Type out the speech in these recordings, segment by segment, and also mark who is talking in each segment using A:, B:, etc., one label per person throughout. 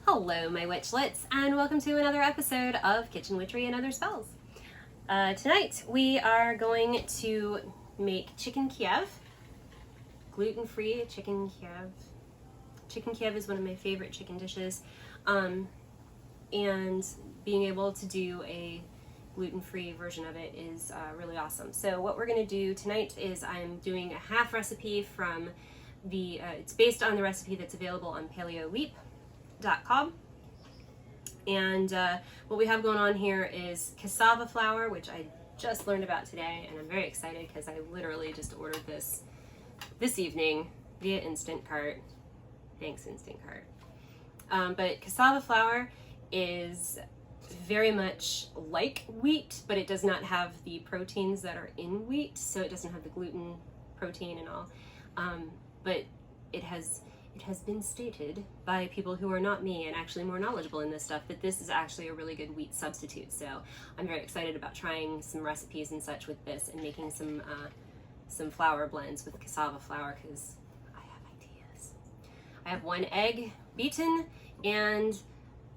A: Hello, my witchlets, and welcome to another episode of Kitchen Witchery and Other Spells. Tonight we are going to make chicken Kiev, gluten-free chicken Kiev. Chicken Kiev is one of my favorite chicken dishes, and being able to do a gluten-free version of it is really awesome. So what we're going to do tonight is I'm doing a half recipe from the, it's based on the recipe that's available on paleoleap.com. And what we have going on here is cassava flour, which I just learned about today, and I'm very excited because I literally just ordered this evening via Instacart. Thanks, Instacart. But cassava flour is very much like wheat, but it does not have the proteins that are in wheat, so it doesn't have the gluten, protein, and all. But it has been stated by people who are not me and actually more knowledgeable in this stuff that this is actually a really good wheat substitute. So I'm very excited about trying some recipes and such with this and making some flour blends with cassava flour because I have ideas. I have 1 egg beaten and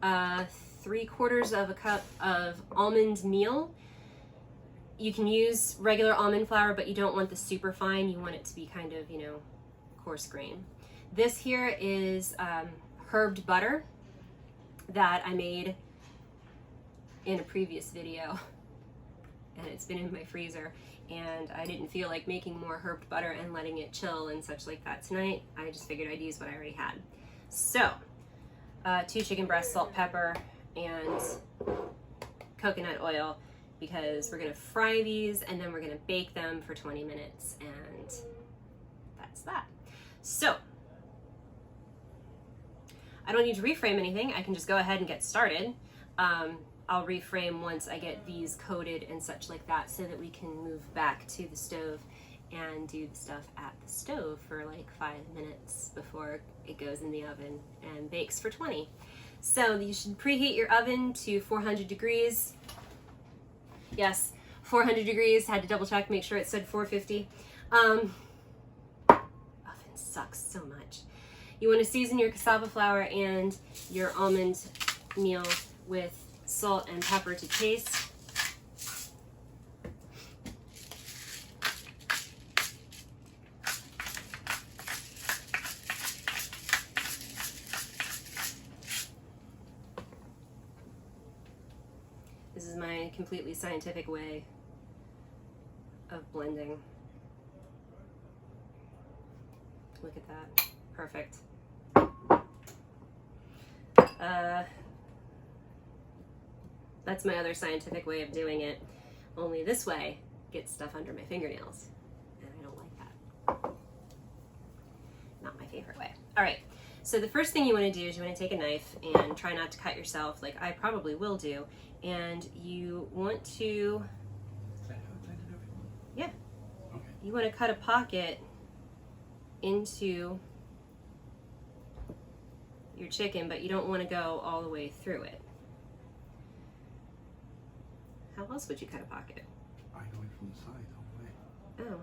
A: 3/4 of a cup of almond meal. You can use regular almond flour, but you don't want the super fine. You want it to be kind of, you know, coarse grain. This here is herbed butter that I made in a previous video, and it's been in my freezer, and I didn't feel like making more herbed butter and letting it chill and such like that tonight. I just figured I'd use what I already had. So 2 chicken breasts, salt, pepper, and coconut oil, because we're gonna fry these and then we're gonna bake them for 20 minutes, and that's that. So I don't need to reframe anything. I can just go ahead and get started. I'll reframe once I get these coated and such like that, so that we can move back to the stove and do the stuff at the stove for like 5 minutes before it goes in the oven and bakes for 20. So you should preheat your oven to 400 degrees. Yes, 400 degrees. Had to double check, make sure it said 450. Oven sucks so much. You want to season your cassava flour and your almond meal with salt and pepper to taste. This is my completely scientific way of blending. Look at that. Perfect. That's my other scientific way of doing it. Only this way gets stuff under my fingernails, and I don't like that. Not my favorite way. All right, so the first thing you want to do is you want to take a knife and try not to cut yourself, like I probably will do, and you want to, yeah, okay. You want to cut a pocket into your chicken, but you don't want to go all the way through it. How else would you cut a pocket?
B: I go in from the side all the way.
A: Oh,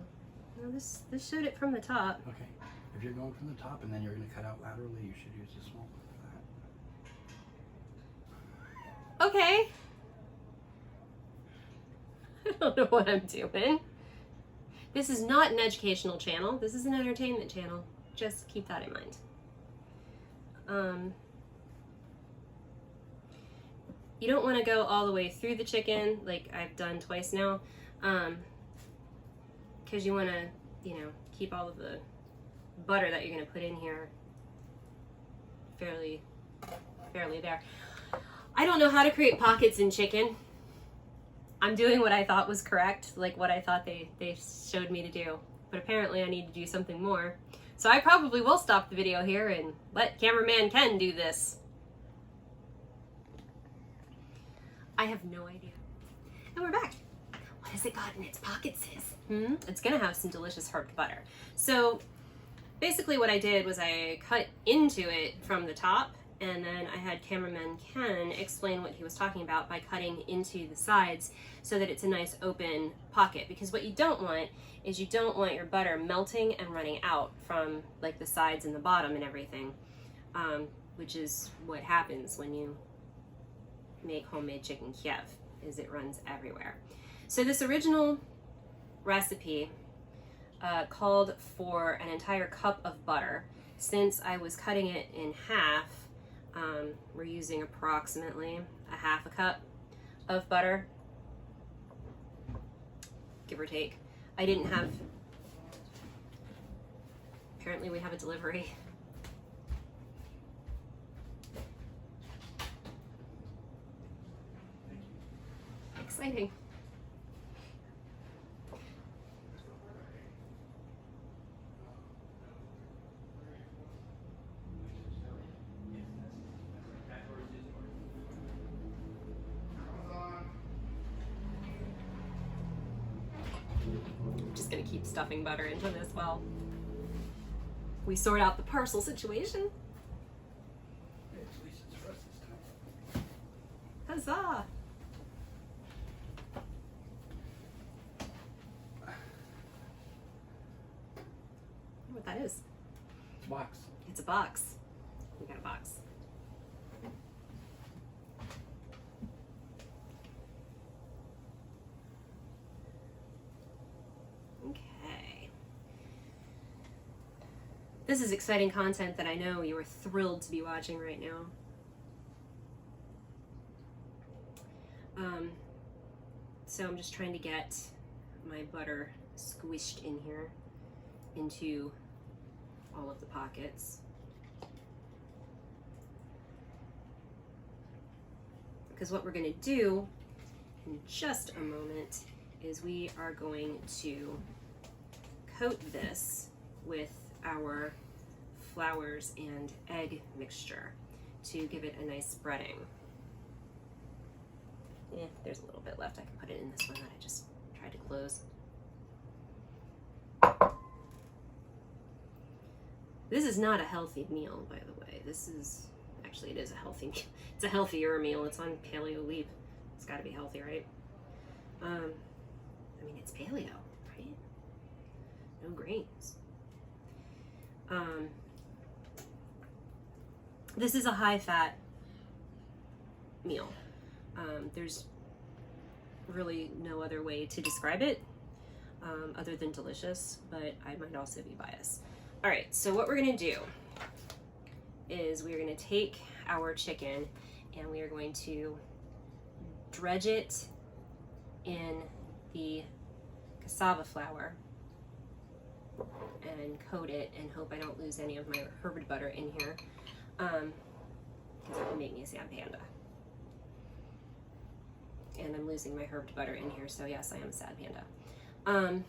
A: no, this showed it from the top.
B: Okay, if you're going from the top and then you're going to cut out laterally, you should use a small one for that.
A: Okay. I don't know what I'm doing. This is not an educational channel. This is an entertainment channel. Just keep that in mind. You don't want to go all the way through the chicken like I've done twice now, because you want to, you know, keep all of the butter that you're going to put in here fairly there. I don't know how to create pockets in chicken. I'm doing what I thought was correct, like what I thought they showed me to do, but apparently I need to do something more. So I probably will stop the video here and let cameraman Ken do this. I have no idea. And we're back. What has it got in its pockets, sis? It's gonna have some delicious herbed butter. So basically what I did was I cut into it from the top, and then I had cameraman Ken explain what he was talking about by cutting into the sides so that it's a nice open pocket. Because what you don't want is you don't want your butter melting and running out from like the sides and the bottom and everything. which is what happens when you make homemade chicken Kiev, is it runs everywhere. So this original recipe called for an entire cup of butter. Since I was cutting it in half, we're using approximately a half a cup of butter, give or take. I didn't have, apparently we have a delivery. Exciting. Just gonna keep stuffing butter into this while we sort out the parcel situation.
B: At least it's fresh this time.
A: Huzzah! What that is?
B: It's a box.
A: It's a box. We got a box. Okay. This is exciting content that I know you are thrilled to be watching right now. So I'm just trying to get my butter squished in here into all of the pockets. Because what we're going to do in just a moment is we are going to coat this with our flours and egg mixture to give it a nice spreading. There's a little bit left. I can put it in this one that I just tried to close. This is not a healthy meal, by the way. This is, actually it is a healthy meal. It's a healthier meal. It's on Paleo Leap. It's gotta be healthy, right? I mean, it's paleo, right? No grains. This is a high fat meal. There's really no other way to describe it other than delicious, but I might also be biased. All right, so what we're gonna do is we're gonna take our chicken and we are going to dredge it in the cassava flour and coat it, and hope I don't lose any of my herbed butter in here, because that would make me a sad panda. And I'm losing my herbed butter in here, so yes, I am a sad panda.
B: No, when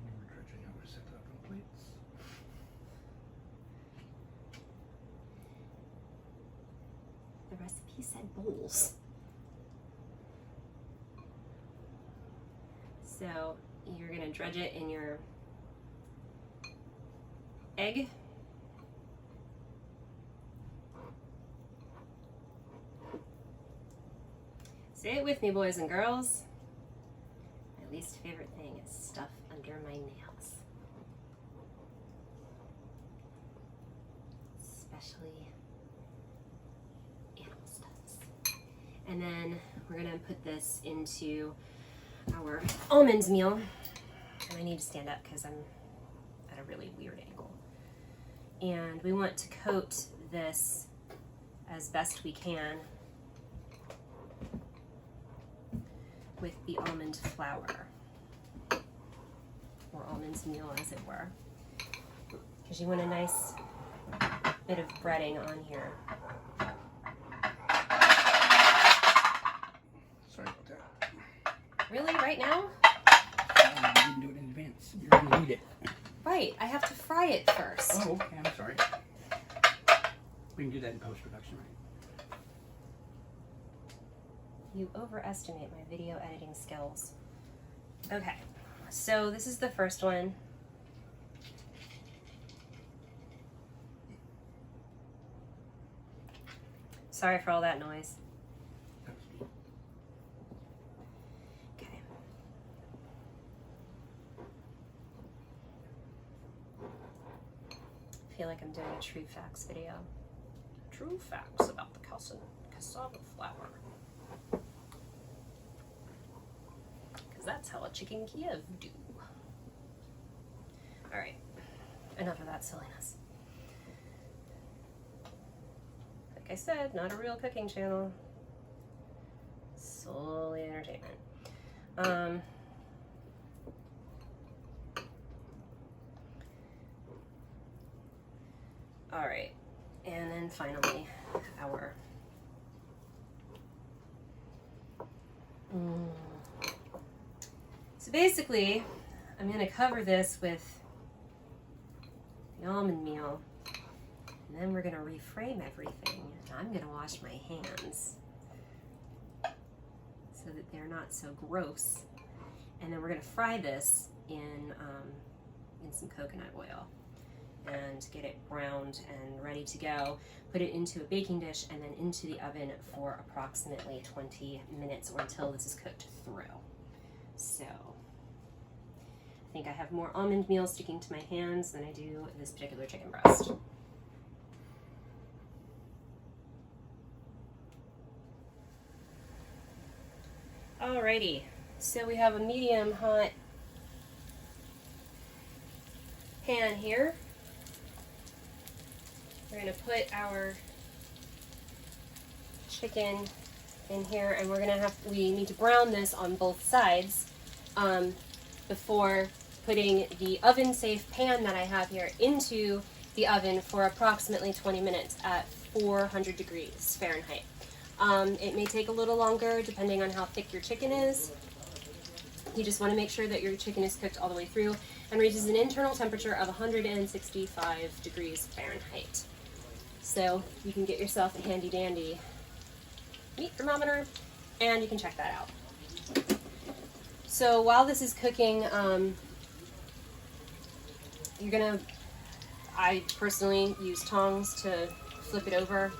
B: you were dredging, I would have set it up on plates.
A: The recipe said bowls. So you're gonna dredge it in your egg. Say it with me, boys and girls. My least favorite thing is stuff under my nails. Especially animal stuffs. And then we're gonna put this into our almond meal. And I need to stand up because I'm at a really weird angle. And we want to coat this as best we can with the almond flour, or almond meal as it were, because you want a nice bit of breading on here.
B: Sorry about that.
A: Really, right now?
B: You didn't do it in advance. You're gonna need it.
A: Right, I have to fry it first.
B: Oh, okay, I'm sorry. We can do that in post-production, right?
A: You overestimate my video editing skills. Okay, so this is the first one. Sorry for all that noise.
B: That was me.
A: Okay. feel like I'm doing a true facts video. True facts about the cassava flour. Because that's how a chicken Kiev do. Alright, enough of that silliness. Like I said, not a real cooking channel. Solely entertainment. Alright, and then finally, our So basically, I'm going to cover this with the almond meal, and then we're going to reframe everything. I'm going to wash my hands so that they're not so gross. And then we're going to fry this in some coconut oil and get it browned and ready to go. Put it into a baking dish and then into the oven for approximately 20 minutes or until this is cooked through. So I think I have more almond meal sticking to my hands than I do this particular chicken breast. Alrighty, so we have a medium hot pan here. We're going to put our chicken in here, and we need to brown this on both sides before putting the oven safe pan that I have here into the oven for approximately 20 minutes at 400 degrees Fahrenheit. It may take a little longer depending on how thick your chicken is. You just want to make sure that your chicken is cooked all the way through and reaches an internal temperature of 165 degrees Fahrenheit. So you can get yourself a handy dandy meat thermometer and you can check that out. So while this is cooking, I personally use tongs to flip it over,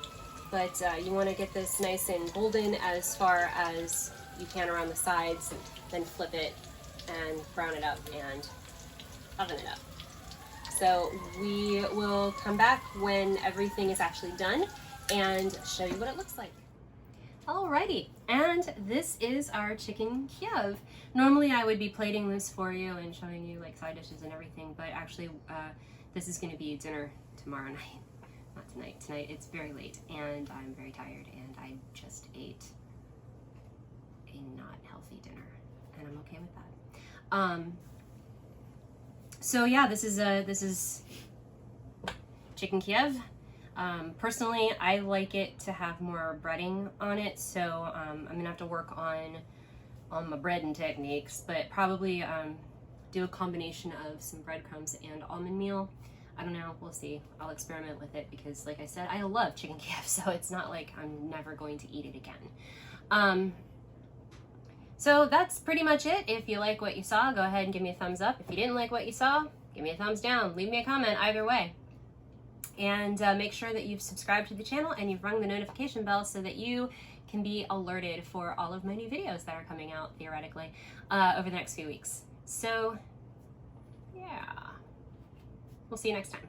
A: but you want to get this nice and golden as far as you can around the sides, then flip it and brown it up and oven it up. So we will come back when everything is actually done and show you what it looks like. Alrighty, and this is our chicken Kiev. Normally I would be plating this for you and showing you like side dishes and everything, but actually this is going to be dinner tomorrow night. Not tonight. Tonight it's very late and I'm very tired and I just ate a not healthy dinner and I'm okay with that. So yeah, this is chicken Kiev. Personally, I like it to have more breading on it, so I'm gonna have to work on my breading techniques, but probably do a combination of some breadcrumbs and almond meal. I don't know, we'll see. I'll experiment with it because, like I said, I love chicken Kiev, so it's not like I'm never going to eat it again. So that's pretty much it. If you like what you saw, go ahead and give me a thumbs up. If you didn't like what you saw, give me a thumbs down. Leave me a comment either way. And make sure that you've subscribed to the channel and you've rung the notification bell so that you can be alerted for all of my new videos that are coming out, theoretically, over the next few weeks. So, yeah. We'll see you next time.